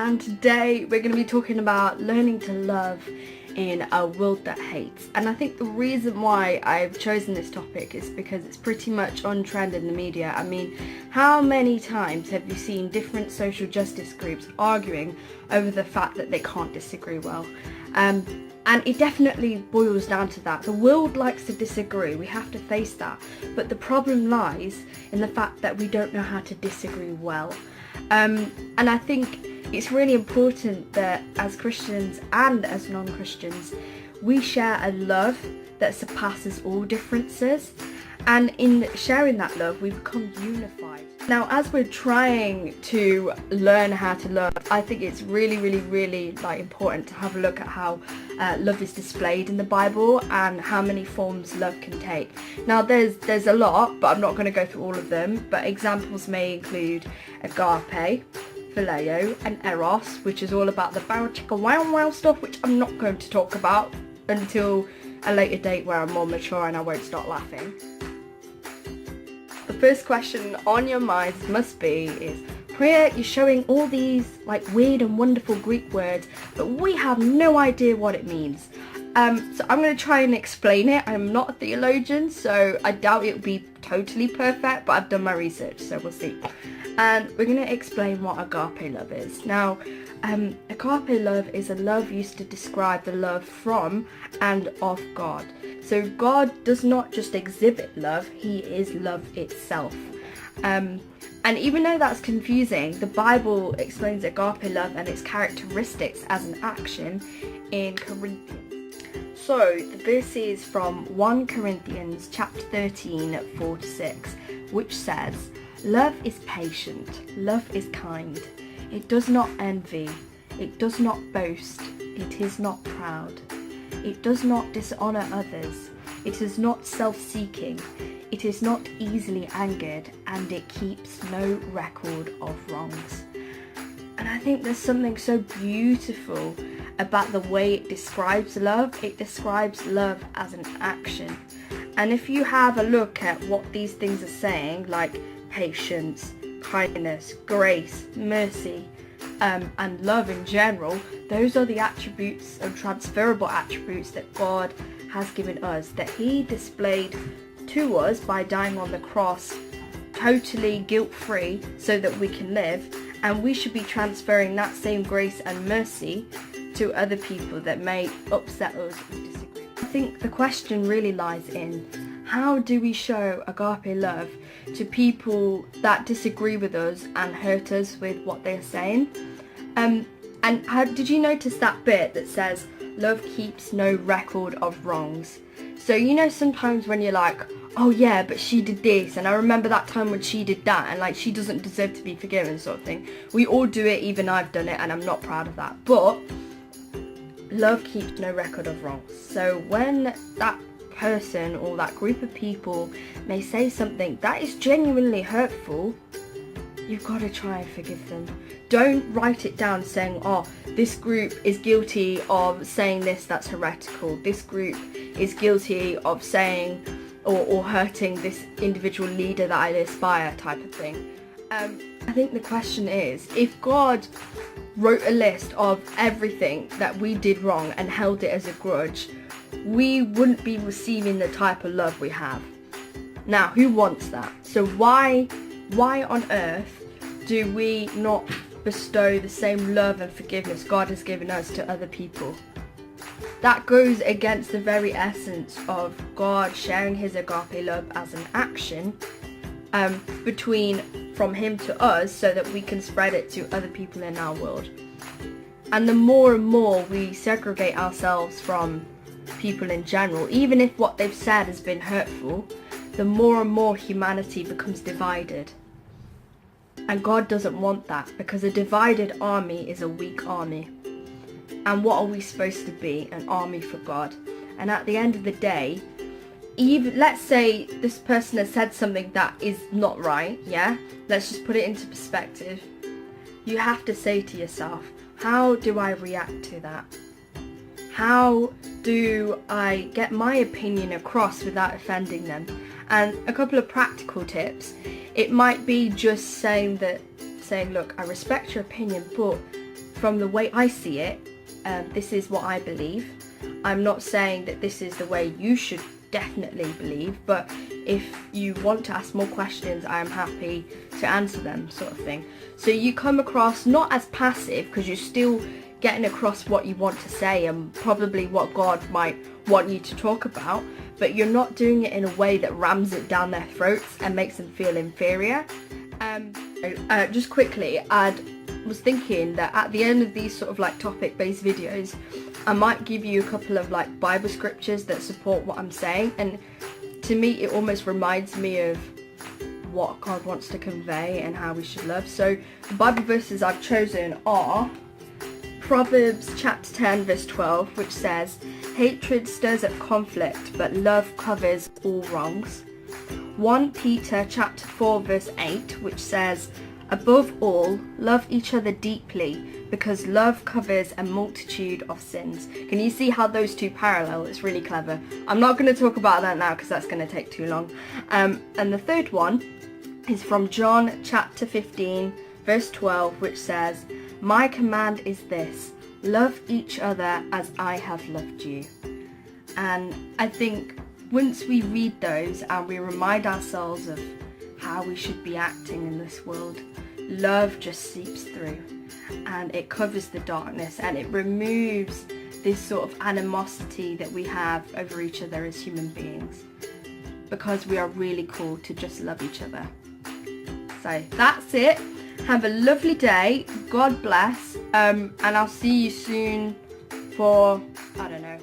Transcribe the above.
and today we're going to be talking about learning to love in a world that hates. And I think the reason why I've chosen this topic is because it's pretty much on trend in the media. I mean, how many times have you seen different social justice groups arguing over the fact that they can't disagree well? And it definitely boils down to that. The world likes to disagree, we have to face that. But the problem lies in the fact that we don't know how to disagree well. And I think it's really important that as Christians and as non-Christians, we share a love that surpasses all differences. And in sharing that love, we become unified. Now, as we're trying to learn how to love, I think it's really important to have a look at how love is displayed in the Bible and how many forms love can take. Now, there's a lot, but I'm not going to go through all of them. But examples may include agape, phileo, and eros, which is all about the bow chicka wow wow stuff, which I'm not going to talk about until a later date where I'm more mature and I won't start laughing. The first question on your minds must be is, Priya, you're showing all these like weird and wonderful Greek words, but we have no idea what it means. So I'm going to try and explain it. I'm not a theologian, so I doubt it'll be totally perfect, but I've done my research, so we'll see. And we're going to explain what agape love is. Now, agape love is a love used to describe the love from and of God. So God does not just exhibit love, he is love itself. And even though that's confusing, the Bible explains agape love and its characteristics as an action in Corinthians. So the verse is from 1 Corinthians chapter 13, 4-6, which says, "Love is patient, love is kind. It does not envy, it does not boast, it is not proud. It does not dishonor others, it is not self-seeking, it is not easily angered, and it keeps no record of wrongs." And I think there's something so beautiful about the way it describes love. It describes love as an action. And if you have a look at what these things are saying, like patience, kindness, grace, mercy, and love in general, those are the attributes and transferable attributes that God has given us, that he displayed to us by dying on the cross totally guilt-free so that we can live, and we should be transferring that same grace and mercy to other people that may upset us or disagree. I think the question really lies in, how do we show agape love to people that disagree with us and hurt us with what they're saying? Did you notice that bit that says, "Love keeps no record of wrongs"? So you know sometimes when you're like, oh yeah, but she did this, and I remember that time when she did that, and like she doesn't deserve to be forgiven, sort of thing. We all do it, even I've done it, and I'm not proud of that. But love keeps no record of wrongs. So when that person or that group of people may say something that is genuinely hurtful, you've got to try and forgive them. Don't write it down saying, oh, this group is guilty of saying this, that's heretical. This group is guilty of saying or hurting this individual leader that I aspire, type of thing. I think the question is, if God wrote a list of everything that we did wrong and held it as a grudge, we wouldn't be receiving the type of love we have. Now, who wants that? So why on earth do we not bestow the same love and forgiveness God has given us to other people? That goes against the very essence of God sharing his agape love as an action from him to us, so that we can spread it to other people in our world. And the more and more we segregate ourselves from people in general, even if what they've said has been hurtful, the more and more humanity becomes divided. And God doesn't want that, because a divided army is a weak army. And what are we supposed to be? An army for God. And at the end of the day, even let's say this person has said something that is not right, yeah? Let's just put it into perspective. You have to say to yourself, how do I react to that? How do I get my opinion across without offending them? And a couple of practical tips. It might be just saying, look, I respect your opinion, but from the way I see it, this is what I believe. I'm not saying that this is the way you should definitely believe, but if you want to ask more questions, I am happy to answer them, sort of thing. So you come across not as passive, because you're still getting across what you want to say and probably what God might want you to talk about, but you're not doing it in a way that rams it down their throats and makes them feel inferior. Just quickly, I was thinking that at the end of these sort of like topic-based videos, I might give you a couple of like Bible scriptures that support what I'm saying, and to me it almost reminds me of what God wants to convey and how we should love. So the Bible verses I've chosen are Proverbs chapter 10 verse 12, which says, "Hatred stirs up conflict, but love covers all wrongs." 1 Peter chapter 4 verse 8, which says, "Above all, love each other deeply, because love covers a multitude of sins." Can you see how those two parallel? It's really clever. I'm not going to talk about that now because that's going to take too long. And the third one is from John chapter 15 verse 12, which says, "My command is this, love each other as I have loved you." And I think once we read those and we remind ourselves of how we should be acting in this world, love just seeps through and it covers the darkness and it removes this sort of animosity that we have over each other as human beings, because we are really cool to just love each other. So that's it. Have a lovely day. God bless. And I'll see you soon for, I don't know.